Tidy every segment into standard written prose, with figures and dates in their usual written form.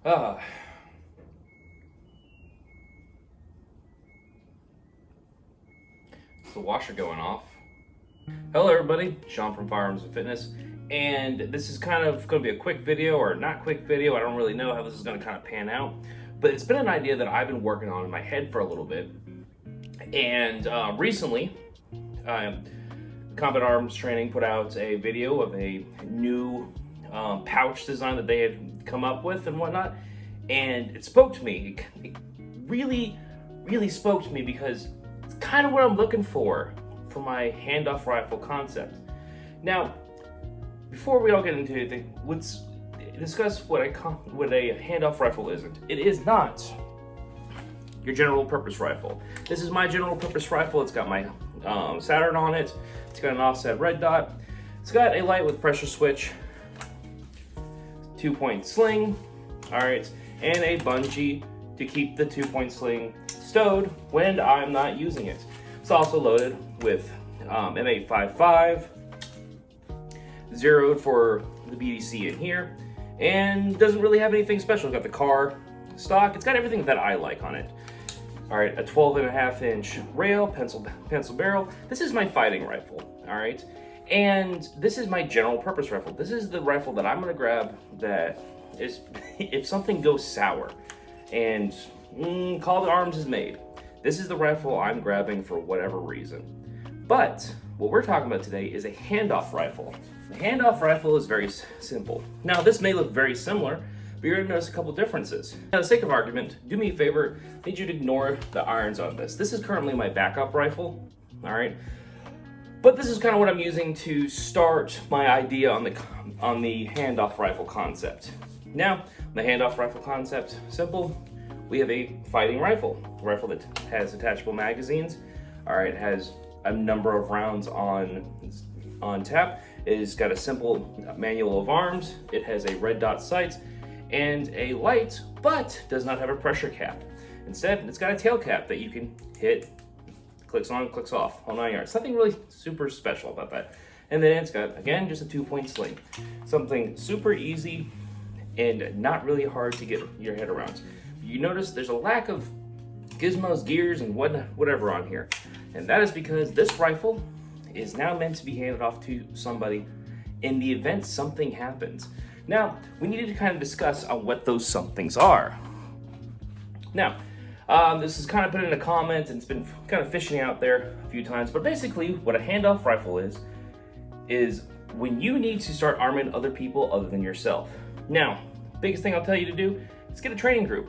Ah, it's the washer going off. Hello everybody, Sean from Firearms&Fitness, and this is kind of going to be a quick video, or not quick video. I don't really know how this is going to kind of pan out, but it's been an idea that I've been working on in my head for a little bit. And recently, Combat Arms Training put out a video of a new pouch design that they had come up with and whatnot, and it spoke to me. It really spoke to me because it's kind of what I'm looking for my handoff rifle concept. Now, before we all get into anything, let's discuss what a handoff rifle isn't. It is not your general purpose rifle. This is my general purpose rifle. It's got my Saturn on it. It's got an offset red dot. It's got a light with pressure switch, 2-point sling, all right, and a bungee to keep the 2-point sling stowed when I'm not using it. It's also loaded with M855, zeroed for the BDC in here, and doesn't really have anything special. It's got the car stock. It's got everything that I like on it. All right, a 12.5-inch rail, pencil barrel. This is my fighting rifle, all right? And this is my general purpose rifle. This is the rifle that I'm gonna grab that is, if something goes sour and call the arms is made, this is the rifle I'm grabbing for whatever reason. But what we're talking about today is a handoff rifle. The handoff rifle is very simple. Now, this may look very similar, but you're gonna notice a couple differences. For the sake of argument, do me a favor, I need you to ignore the irons on this. This is currently my backup rifle, all right? But this is kind of what I'm using to start my idea on the handoff rifle concept. Now, the handoff rifle concept, simple. We have a fighting rifle, a rifle that has attachable magazines. All right, it has a number of rounds on tap. It's got a simple manual of arms. It has a red dot sight and a light, but does not have a pressure cap. Instead, it's got a tail cap that you can hit, clicks on, clicks off, all 9 yards. Nothing really super special about that. And then it's got, again, just a 2-point sling. Something super easy and not really hard to get your head around. You notice there's a lack of gizmos, gears, and whatever on here. And that is because this rifle is now meant to be handed off to somebody in the event something happens. Now, we need to kind of discuss on what those somethings are. Now, this is kind of put in a comment and it's been kind of fishing out there a few times, but basically what a handoff rifle is when you need to start arming other people other than yourself. Now, biggest thing I'll tell you to do is get a training group.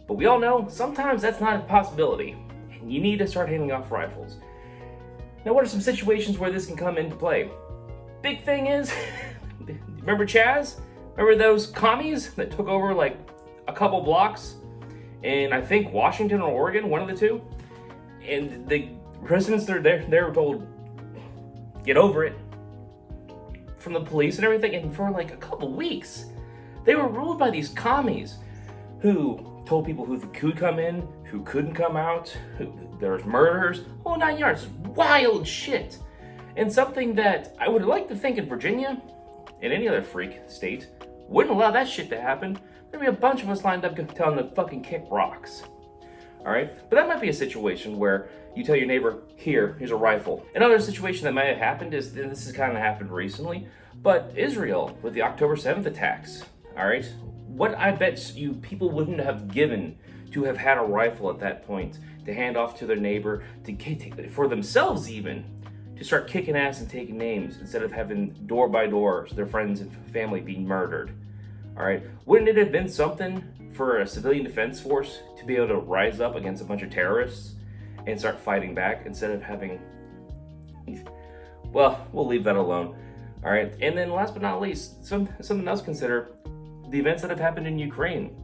But we all know sometimes that's not a possibility, and you need to start handing off rifles. Now, what are some situations where this can come into play? Big thing is, remember Chaz? Remember those commies that took over like a couple blocks in, I think, Washington or Oregon, one of the two? And the residents that are there, they were told, get over it, from the police and everything, and for like a couple weeks, they were ruled by these commies who told people who could come in, who couldn't come out, there's murders, whole 9 yards, wild shit. And something that I would like to think in Virginia, and any other freak state, wouldn't allow that shit to happen. There'd be a bunch of us lined up telling them to fucking kick rocks. All right, but that might be a situation where you tell your neighbor, here's a rifle. Another situation that might have happened is, this has kind of happened recently, but Israel with the October 7th attacks, all right? What I bet you people wouldn't have given to have had a rifle at that point to hand off to their neighbor, for themselves even, to start kicking ass and taking names instead of having door by door their friends and family being murdered. All right, wouldn't it have been something for a civilian defense force to be able to rise up against a bunch of terrorists and start fighting back instead of having, well, we'll leave that alone. All right, and then last but not least, something else to consider, the events that have happened in Ukraine.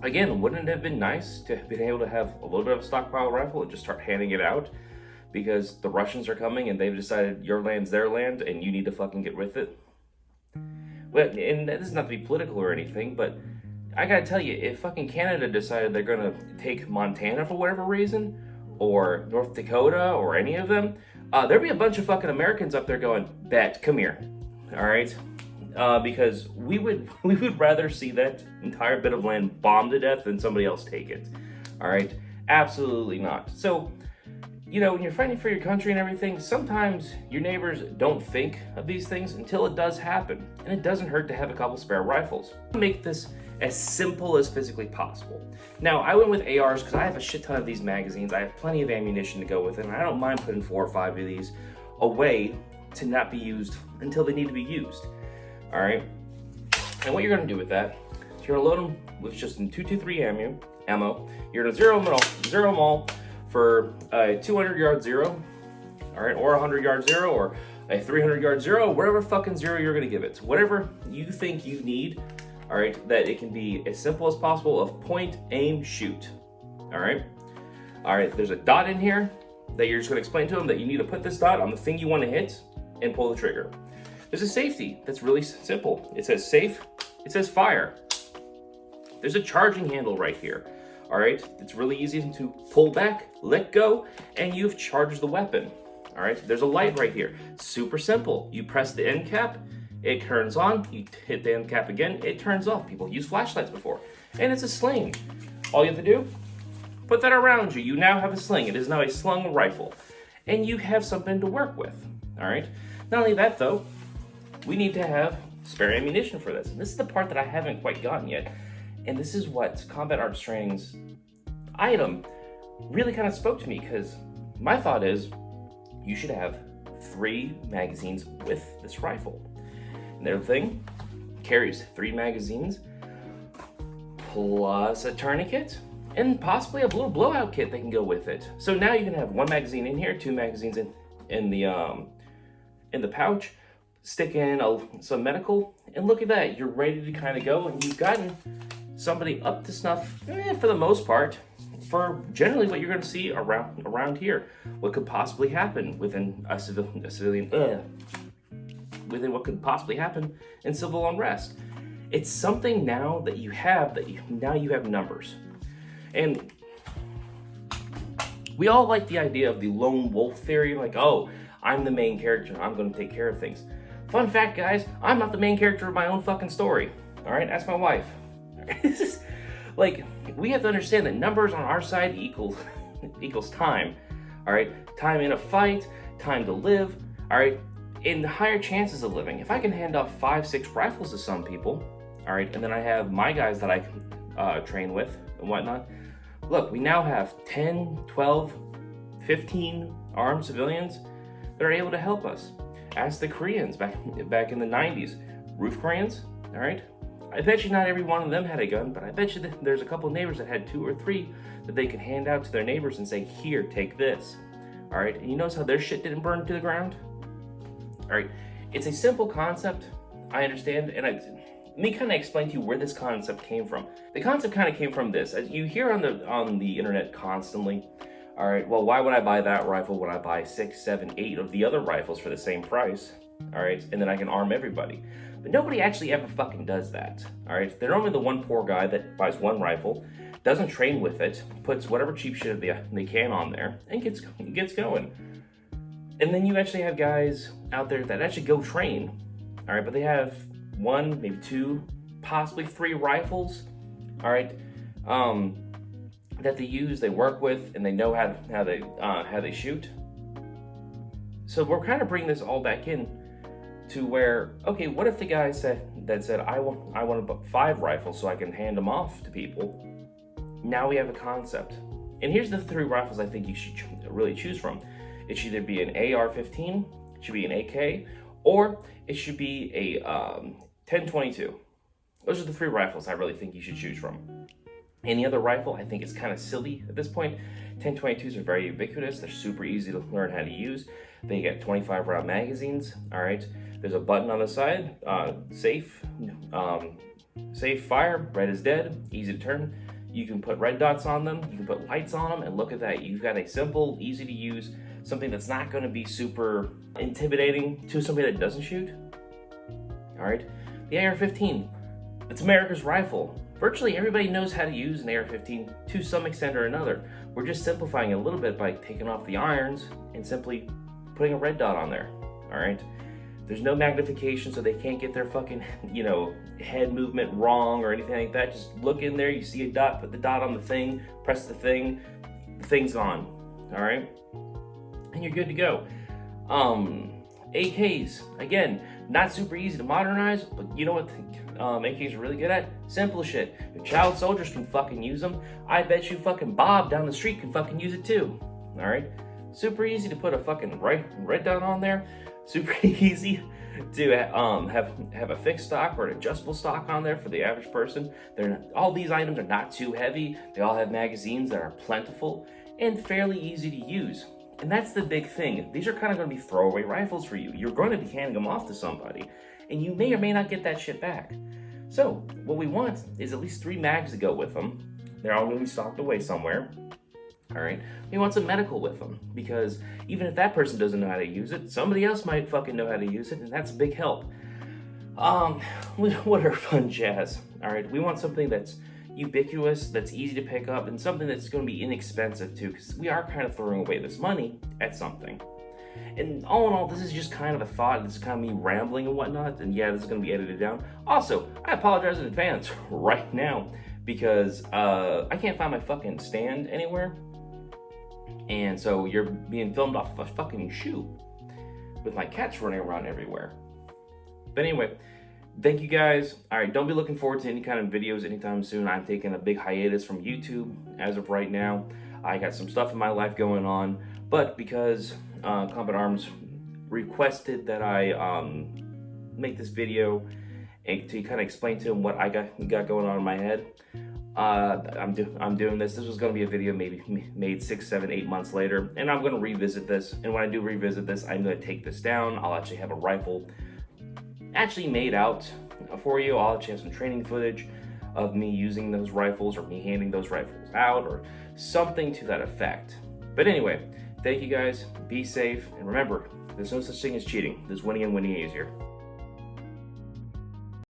Again, wouldn't it have been nice to have been able to have a little bit of a stockpile rifle and just start handing it out because the Russians are coming and they've decided your land's their land and you need to fucking get with it? Well, and this is not to be political or anything, but I gotta tell you, if fucking Canada decided they're gonna take Montana for whatever reason, or North Dakota, or any of them, there'd be a bunch of fucking Americans up there going, bet, come here, all right? because we would rather see that entire bit of land bombed to death than somebody else take it. All right, absolutely not. So, you know, when you're fighting for your country and everything, sometimes your neighbors don't think of these things until it does happen, and it doesn't hurt to have a couple spare rifles. Make this as simple as physically possible. Now, I went with ARs because I have a shit ton of these magazines. I have plenty of ammunition to go with it, and I don't mind putting 4 or 5 of these away to not be used until they need to be used. All right, and what you're gonna do with that, you're gonna load them with just some 223 ammo. You're gonna zero them all for a 200-yard zero, all right, or a 100-yard zero, or a 300-yard zero, whatever fucking zero you're gonna give it. Whatever you think you need, all right, that it can be as simple as possible of point, aim, shoot, all right? All right, there's a dot in here that you're just gonna explain to them that you need to put this dot on the thing you wanna hit and pull the trigger. There's a safety that's really simple. It says safe, it says fire. There's a charging handle right here. All right, it's really easy to pull back, let go, and you've charged the weapon. All right, there's a light right here. Super simple. You press the end cap, it turns on. You hit the end cap again, it turns off. People use flashlights before. And it's a sling. All you have to do, put that around you. You now have a sling. It is now a slung rifle. And you have something to work with. All right, not only that though, we need to have spare ammunition for this. And this is the part that I haven't quite gotten yet. And this is what Combat Arms Training's item really kind of spoke to me, because my thought is you should have 3 magazines with this rifle. And the other thing carries 3 magazines plus a tourniquet and possibly a little blowout kit that can go with it. So now you can have 1 magazine in here, 2 magazines in the pouch, stick in some medical, and look at that, you're ready to kind of go, and you've gotten somebody up to snuff for the most part for generally what you're going to see around here. What could possibly happen within a civilian within what could possibly happen in civil unrest. It's something now that you have now you have numbers. And we all like the idea of the lone wolf theory, like, oh, I'm the main character, I'm going to take care of things. Fun fact, guys, I'm not the main character of my own fucking story. All right, ask my wife. This is like, we have to understand that numbers on our side equals time. All right, time in a fight, time to live. All right, and higher chances of living. If I can hand off 5, 6 rifles to some people, all right, and then I have my guys that I can train with and whatnot. Look, we now have 10, 12, 15 armed civilians that are able to help us. Ask the Koreans back in the 90s, roof Koreans, all right? I bet you not every one of them had a gun, but I bet you that there's a couple of neighbors that had 2 or 3 that they could hand out to their neighbors and say, here, take this. All right, and you notice how their shit didn't burn to the ground? All right, it's a simple concept, I understand, and let me kind of explain to you where this concept came from. The concept kind of came from this, as you hear on the internet constantly. All right, well, why would I buy that rifle when I buy 6, 7, 8 of the other rifles for the same price? All right, and then I can arm everybody. But nobody actually ever fucking does that. All right, they're normally the one poor guy that buys 1 rifle, doesn't train with it, puts whatever cheap shit they can on there, and gets going. And then you actually have guys out there that actually go train. All right, but they have 1, maybe 2, possibly 3 rifles. All right, that they use, they work with, and they know how they shoot. So we're kind of bringing this all back in to where, okay, what if the guy said I want to buy 5 rifles so I can hand them off to people? Now we have a concept. And here's the 3 rifles I think you should really choose from. It should either be an AR-15, it should be an AK, or it should be a 10-22. Those are the 3 rifles I really think you should choose from. Any other rifle, I think it's kind of silly at this point. 10-22s are very ubiquitous. They're super easy to learn how to use. They get 25 round magazines. All right. There's a button on the side, safe fire, red is dead, easy to turn. You can put red dots on them. You can put lights on them, and look at that. You've got a simple, easy to use, something that's not going to be super intimidating to somebody that doesn't shoot. All right. The AR-15, it's America's rifle. Virtually everybody knows how to use an AR-15 to some extent or another. We're just simplifying it a little bit by taking off the irons and simply putting a red dot on there, all right? There's no magnification, so they can't get their fucking, you know, head movement wrong or anything like that. Just look in there, you see a dot, put the dot on the thing, press the thing's on, all right? And you're good to go. AKs, again, not super easy to modernize, but you know what AKs are really good at? Simple shit. If child soldiers can fucking use them, I bet you fucking Bob down the street can fucking use it too, all right? Super easy to put a fucking red dot on there. Super easy to have a fixed stock or an adjustable stock on there for the average person. All these items are not too heavy. They all have magazines that are plentiful and fairly easy to use. And that's the big thing. These are kind of going to be throwaway rifles for you. You're going to be handing them off to somebody, and you may or may not get that shit back. So what we want is at least 3 mags to go with them. They're all going to be stocked away somewhere. All right, we want some medical with them, because even if that person doesn't know how to use it, somebody else might fucking know how to use it, and that's a big help. What are fun jazz? All right, we want something that's ubiquitous, that's easy to pick up, and something that's going to be inexpensive too, because we are kind of throwing away this money at something. And all in all, this is just kind of a thought. This is kind of me rambling and whatnot, and yeah, this is going to be edited down. Also, I apologize in advance right now, because I can't find my fucking stand anywhere. And so you're being filmed off of a fucking shoe with my cats running around everywhere. But anyway, thank you guys. All right, don't be looking forward to any kind of videos anytime soon. I'm taking a big hiatus from YouTube as of right now. I got some stuff in my life going on, but because Combat Arms requested that I make this video and to kind of explain to them what I got going on in my head, I'm doing this. This was going to be a video maybe made 6, 7, 8 months later, and I'm going to revisit this. And when I do revisit this, I'm going to take this down. I'll actually have a rifle actually made out for you. I'll actually have some training footage of me using those rifles, or me handing those rifles out, or something to that effect. But anyway, thank you guys. Be safe, and remember, there's no such thing as cheating. There's winning and winning easier.